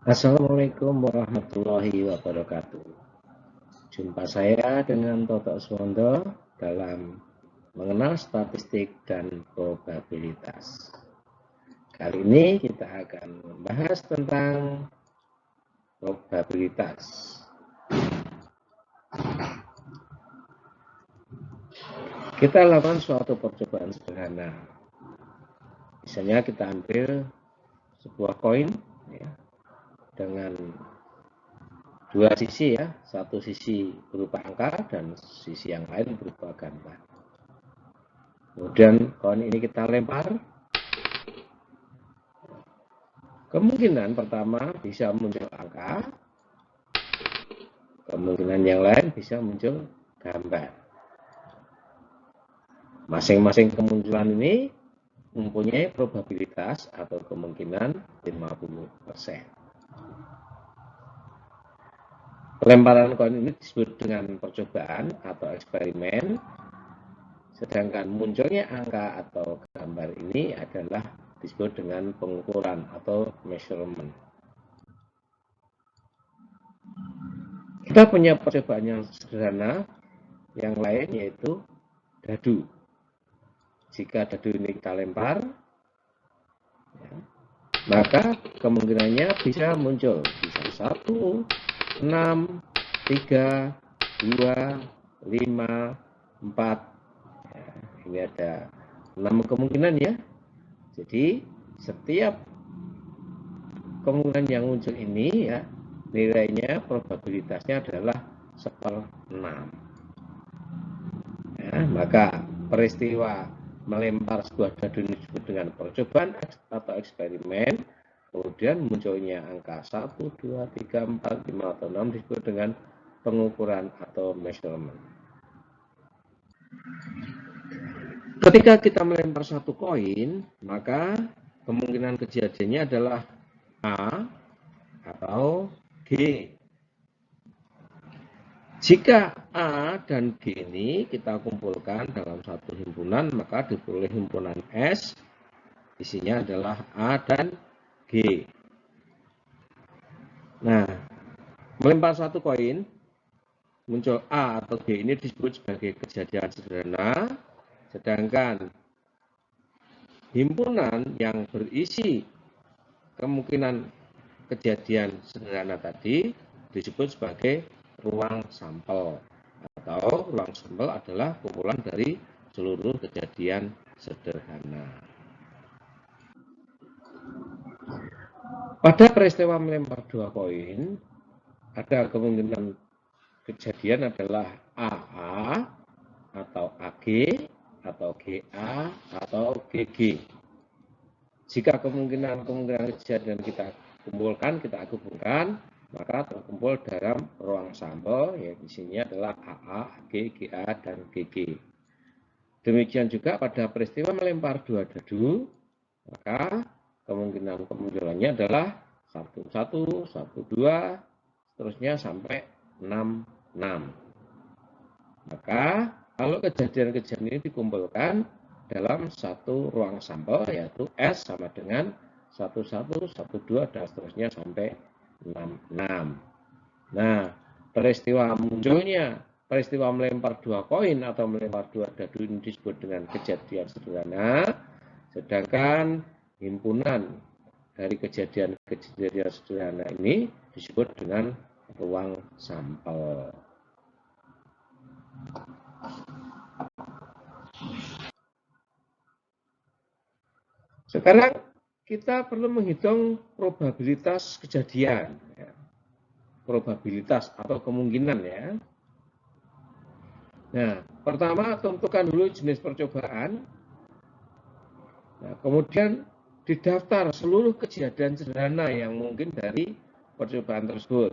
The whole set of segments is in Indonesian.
Assalamualaikum warahmatullahi wabarakatuh. Jumpa saya dengan Toto Suwondo dalam mengenal statistik dan probabilitas. Kali ini kita akan membahas tentang probabilitas. Kita lakukan suatu percobaan sederhana. Misalnya kita ambil sebuah koin ya, dengan dua sisi ya, satu sisi berupa angka dan sisi yang lain berupa gambar. Kemudian koin ini kita lempar. Kemungkinan pertama bisa muncul angka, kemungkinan yang lain bisa muncul gambar. Masing-masing kemunculan ini mempunyai probabilitas atau kemungkinan 50%. Pelemparan koin ini disebut dengan percobaan atau eksperimen, sedangkan munculnya angka atau gambar ini adalah disebut dengan pengukuran atau measurement. Kita punya percobaan yang sederhana yang lain yaitu dadu. Jika dadu ini kita lempar, ya, maka kemungkinannya bisa muncul bisa 1, 6, 3, 2, 5, 4. Ya, ini ada 6 kemungkinan ya. Jadi setiap kemungkinan yang muncul ini ya, nilainya probabilitasnya adalah 1/6. Ya, maka peristiwa melempar sebuah dadu ini disebut dengan percobaan atau eksperimen. Kemudian munculnya angka 1, 2, 3, 4, 5, atau 6 disebut dengan pengukuran atau measurement. Ketika kita melempar satu koin, maka kemungkinan kejadiannya adalah A atau G. Jika A dan G ini kita kumpulkan dalam satu himpunan, maka diperoleh himpunan S. Isinya adalah A dan G. Nah, melempar satu koin, muncul A atau G ini disebut sebagai kejadian sederhana, sedangkan himpunan yang berisi kemungkinan kejadian sederhana tadi disebut sebagai ruang sampel, atau ruang sampel adalah kumpulan dari seluruh kejadian sederhana. Pada peristiwa melempar dua koin, ada kemungkinan kejadian adalah AA atau AG atau GA atau GG. Jika kemungkinan kejadian kita kumpulkan, kita gabungkan, maka terkumpul dalam ruang sampel yang isinya adalah AA, AG, GA, dan GG. Demikian juga pada peristiwa melempar dua dadu, maka kemungkinan kemunculannya adalah 1, 1, 1, 2, seterusnya sampai 6, 6. Maka kalau kejadian-kejadian ini dikumpulkan dalam satu ruang sampel, yaitu S sama dengan 1, 1, 1, 2, dan seterusnya sampai 6, 6. Nah, peristiwa melempar dua koin atau melempar dua dadu ini disebut dengan kejadian sederhana, sedangkan himpunan dari kejadian sederhana ini disebut dengan ruang sampel. Sekarang kita perlu menghitung probabilitas kejadian, ya. Probabilitas atau kemungkinan ya. Nah, pertama tentukan dulu jenis percobaan. Nah, kemudian didaftar seluruh kejadian sederhana yang mungkin dari percobaan tersebut.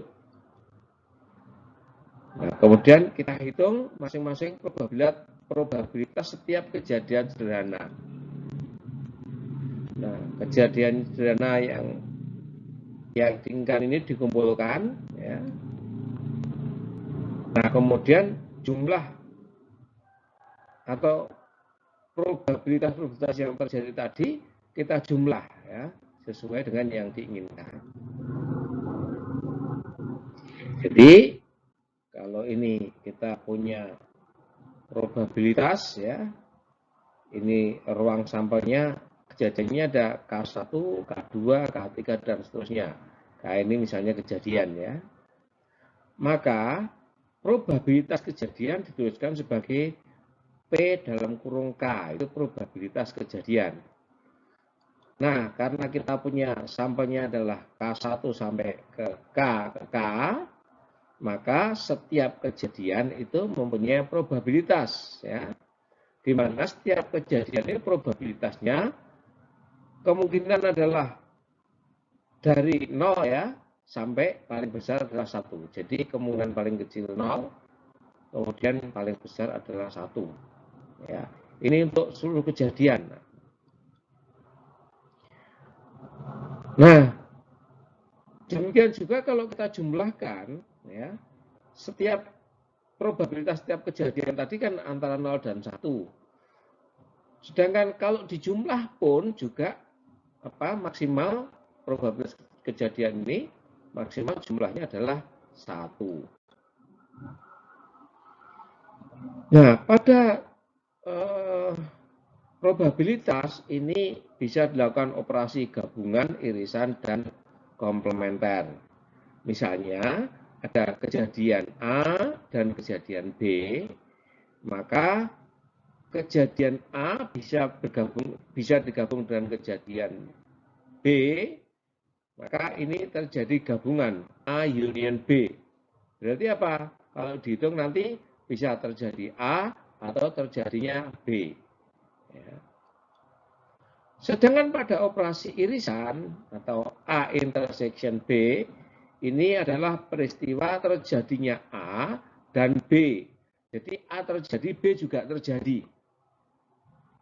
Nah, kemudian kita hitung masing-masing probabilitas setiap kejadian sederhana. Nah, kejadian sederhana yang diinginkan ini dikumpulkan, ya. Nah, kemudian jumlah atau probabilitas yang terjadi tadi kita jumlah ya, sesuai dengan yang diinginkan. Jadi kalau ini kita punya probabilitas ya, ini ruang sampelnya kejadiannya ada K1, K2, K3 dan seterusnya. Nah ini misalnya kejadian ya. Maka probabilitas kejadian dituliskan sebagai P dalam kurung K, itu probabilitas kejadian. Nah, karena kita punya sampelnya adalah K1 sampai ke K, maka setiap kejadian itu mempunyai probabilitas ya. Di mana setiap kejadian ini probabilitasnya kemungkinan adalah dari 0 ya sampai paling besar adalah 1. Jadi kemungkinan paling kecil 0, kemudian paling besar adalah 1. Ya. Ini untuk seluruh kejadian. Nah, demikian juga kalau kita jumlahkan ya, setiap probabilitas setiap kejadian tadi kan antara 0 dan 1. Sedangkan kalau dijumlah pun juga maksimal probabilitas kejadian ini maksimal jumlahnya adalah 1. Nah, pada probabilitas ini bisa dilakukan operasi gabungan, irisan, dan komplementer. Misalnya ada kejadian A dan kejadian B, maka kejadian A bisa digabung dengan kejadian B, maka ini terjadi gabungan A union B. Berarti apa? Kalau dihitung nanti bisa terjadi A atau terjadinya B. Ya. Sedangkan pada operasi irisan atau A intersection B, ini adalah peristiwa terjadinya A dan B. Jadi A terjadi, B juga terjadi.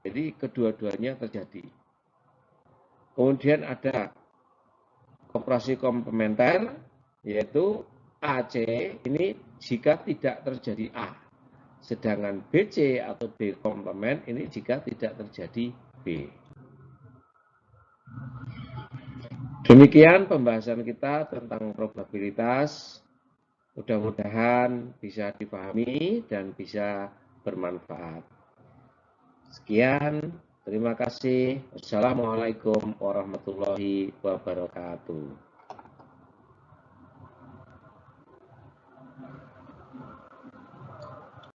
Jadi kedua-duanya terjadi. Kemudian ada operasi komplementer, yaitu AC ini jika tidak terjadi A. Sedangkan BC atau B komplement ini jika tidak terjadi B. Demikian pembahasan kita tentang probabilitas. Mudah-mudahan bisa dipahami dan bisa bermanfaat. Sekian, terima kasih. Wassalamualaikum warahmatullahi wabarakatuh.